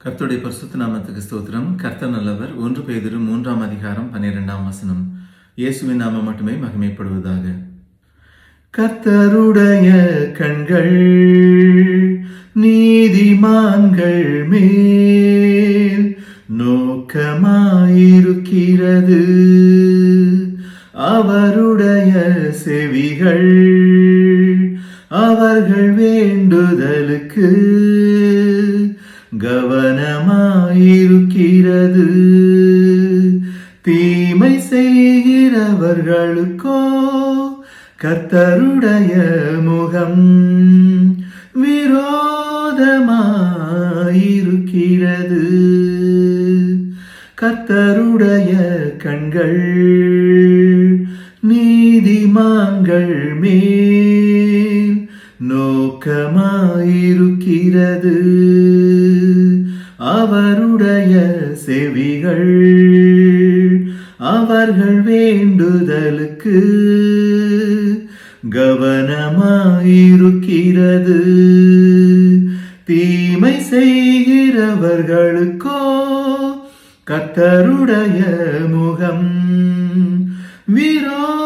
கர்த்தருடைய பரிசுத்த நாமத்துக்கு ஸ்தோத்திரம். கர்த்தர் நல்லவர். 1 பேதுரு 3ஆம் அதிகாரம் 12ஆம் வசனம். இயேசுவின் நாமம் மட்டுமே மகிமைப்படுவதாக. கர்த்தருடைய கண்கள் நீதிமான்கள் மேல் நோக்கமாயிருக்கிறது, அவருடைய செவிகள் அவர்கள் வேண்டுதலுக்கு கவனமாயிருக்கிறது. தீமை செய்கிறவர்களுக்கோ கர்த்தருடைய முகம் விரோதமாயிருக்கிறது. கர்த்தருடைய கண்கள் நீதிமான்கள் மேல் நோக்கமாயிருக்கிறது, அவருடைய செவிகள் அவர்கள் வேண்டுதலுக்கு கவனமாயிருக்கிறது. தீமை செய்கிறவர்களுக்கோ கர்த்தருடைய முகம் விரோதமாயிருக்கிறது.